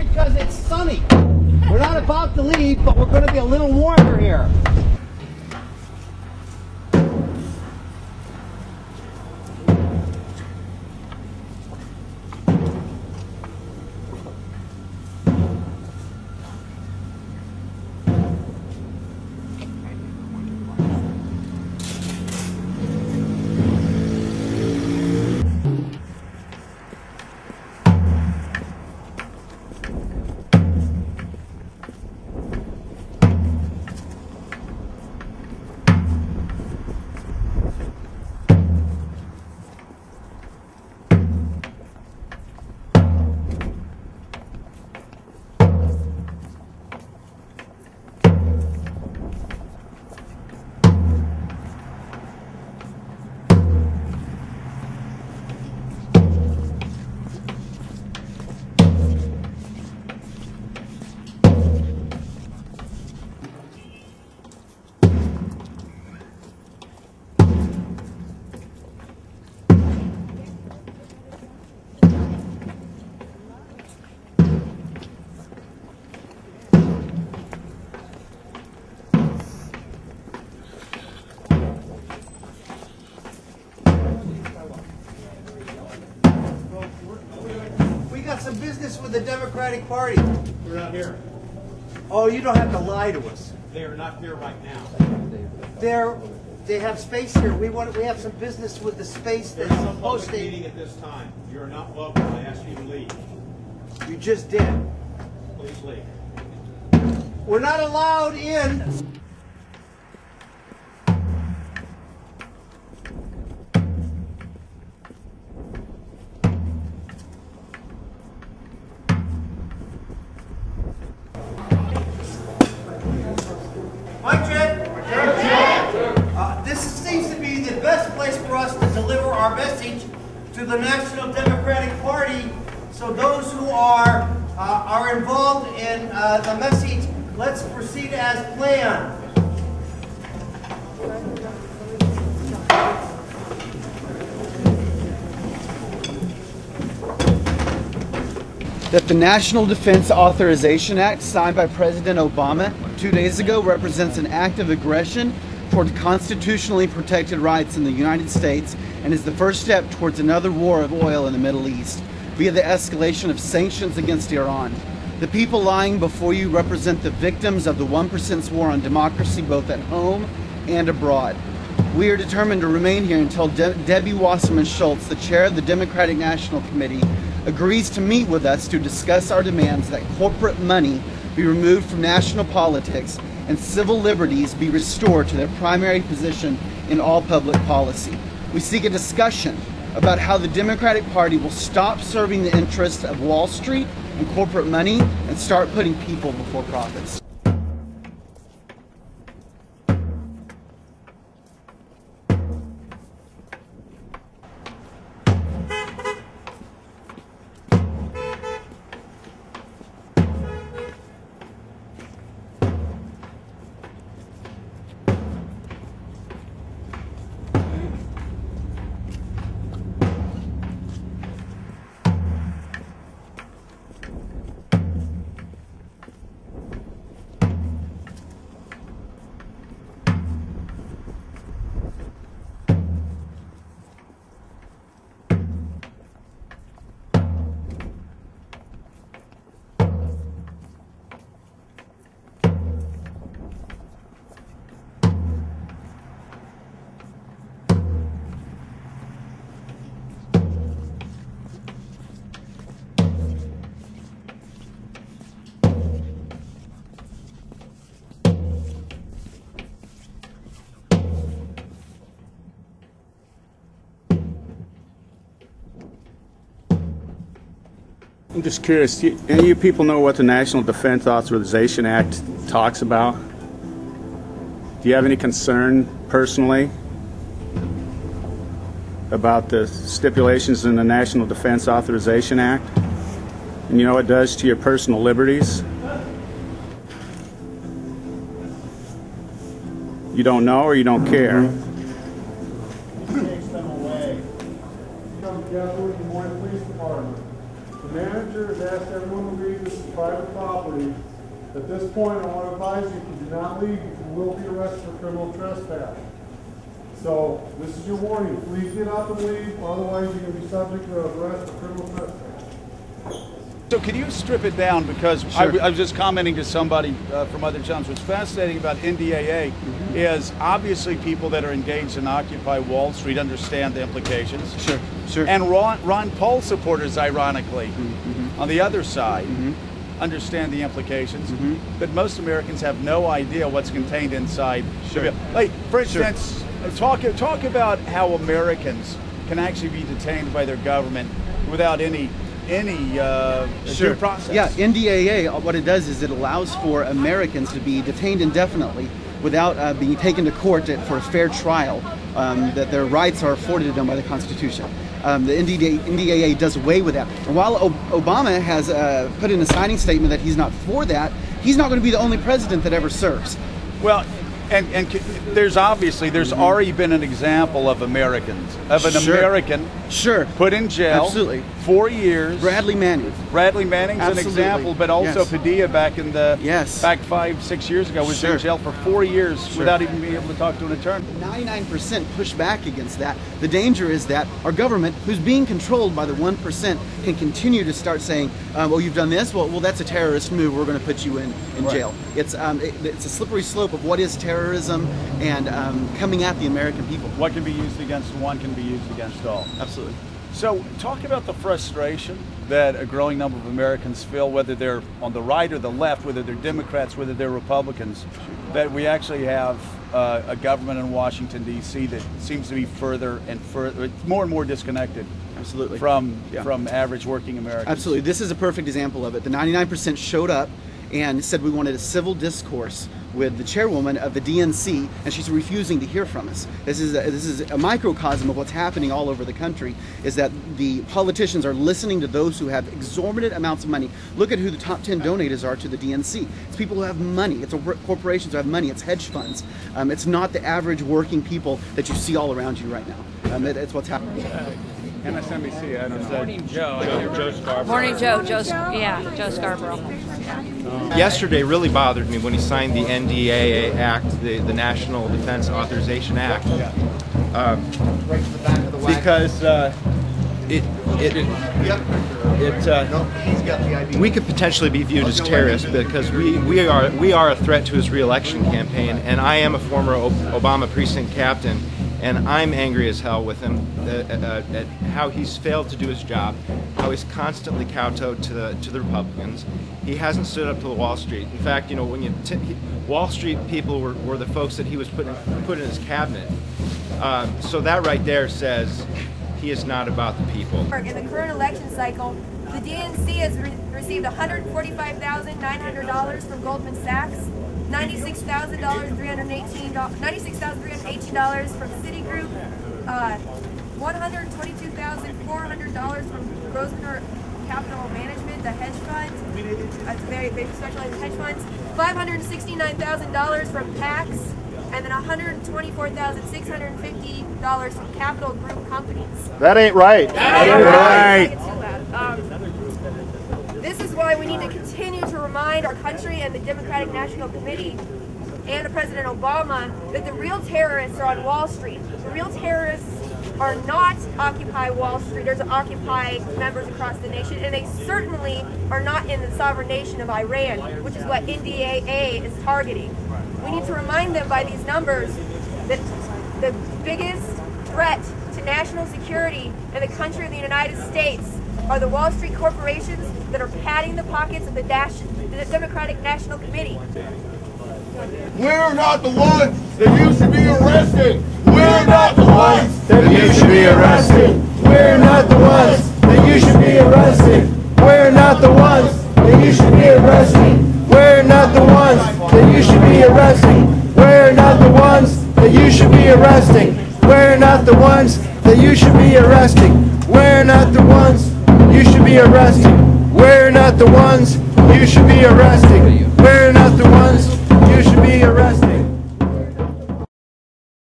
because it's sunny. We're not about to leave, but we're going to be a little warmer here. Some business with the Democratic Party. We're not here. Oh, you don't have to lie to us. They are not here right now. They have space here. We have some business with the space that's There's no supposed public to. meeting at this time. You are not welcome. I asked you to leave. You just did. Please leave. We're not allowed in. This seems to be the best place for us to deliver our message to the National Democratic Party. So those who are involved in the message, let's proceed as planned. That the National Defense Authorization Act signed by President Obama 2 days ago represents an act of aggression toward constitutionally protected rights in the United States and is the first step towards another war of oil in the Middle East via the escalation of sanctions against Iran. The people lying before you represent the victims of the 1%'s war on democracy both at home and abroad. We are determined to remain here until Debbie Wasserman Schultz, the chair of the Democratic National Committee, agrees to meet with us to discuss our demands that corporate money be removed from national politics and civil liberties be restored to their primary position in all public policy. We seek a discussion about how the Democratic Party will stop serving the interests of Wall Street and corporate money and start putting people before profits. I'm just curious, do any of you people know what the National Defense Authorization Act talks about? Do you have any concern personally about the stipulations in the National Defense Authorization Act? And you know what it does to your personal liberties? You don't know or you don't care? Takes them away. Come together with the Moines Police Department. The manager has asked everyone to leave this private property. At this point, I want to advise you, if you do not leave, you will be arrested for criminal trespass. So, this is your warning. Please get up and leave, otherwise you're going to be subject to arrest for criminal trespass. So can you strip it down, because Sure. I was just commenting to somebody from other towns. What's fascinating about NDAA is obviously people that are engaged in Occupy Wall Street understand the implications. Sure, sure. And Ron Paul supporters, ironically, on the other side, understand the implications. But most Americans have no idea what's contained inside. Sure. Like, for instance, talk about how Americans can actually be detained by their government without any due process. Yeah, NDAA, what it does is it allows for Americans to be detained indefinitely without being taken to court for a fair trial, that their rights are afforded to them by the Constitution. The NDAA does away with that. And while Obama has put in a signing statement that he's not for that, he's not going to be the only president that ever serves. Well, and there's already been an example of Americans, of an American put in jail. Absolutely. 4 years. Bradley Manning. Bradley Manning's Absolutely. an example, but also Padilla back in the back 5-6 years ago was in jail for 4 years without even being able to talk to an attorney. 99% push back against that. The danger is that our government, who's being controlled by the 1%, can continue to start saying, "Oh, you've done this. Well, that's a terrorist move. We're going to put you in jail." It's a slippery slope of what is terrorism and coming at the American people. What can be used against one can be used against all. Absolutely. So talk about the frustration that a growing number of Americans feel, whether they're on the right or the left, whether they're Democrats, whether they're Republicans, that we actually have a government in Washington, D.C. that seems to be further and further, more and more disconnected. Absolutely. From average working Americans. Absolutely. This is a perfect example of it. The 99% showed up and said we wanted a civil discourse with the chairwoman of the DNC, and she's refusing to hear from us. This is a microcosm of what's happening all over the country, is that the politicians are listening to those who have exorbitant amounts of money. Look at who the top 10 donors are to the DNC. It's people who have money. It's corporations who have money. It's hedge funds. It's not the average working people that you see all around you right now. It's what's happening. MSNBC, I don't know. Morning, Joe. Joe Scarborough. Morning, Joe. Joe Scarborough. Yesterday really bothered me when he signed the NDAA Act, the National Defense Authorization Act, because we could potentially be viewed as terrorists because we are a threat to his re-election campaign, and I am a former Obama precinct captain. And I'm angry as hell with him at how he's failed to do his job, how he's constantly kowtowed to the Republicans. He hasn't stood up to Wall Street. In fact, you know, when Wall Street people were the folks that he was put in his cabinet. So that right there says he is not about the people. In the current election cycle, the DNC has received $145,900 from Goldman Sachs. $96,318 from Citigroup, $122,400 from Grosvenor Capital Management, the hedge fund. It's very specialized hedge funds. $569,000 from PACs, and then $124,650 from Capital Group companies. That ain't right. That ain't right. This is why we need to continue to remind our country and the Democratic National Committee and President Obama that the real terrorists are on Wall Street. The real terrorists are not Occupy Wall Streeters or Occupy members across the nation, and they certainly are not in the sovereign nation of Iran, which is what NDAA is targeting. We need to remind them by these numbers that the biggest threat to national security in the country of the United States are the Wall Street corporations that are padding the pockets of the Democratic National Committee. We're not the ones that you should be arresting. We're not the ones that you should be arresting. We're not the ones that you should be arresting. We're not the ones that you should be arresting. We're not the ones that you should be arresting. We're not the ones that you should be arresting. We're not the ones that you should be arresting. We're not the ones you should be arresting. We're not the ones you should be arresting. We're not the ones you should be arresting.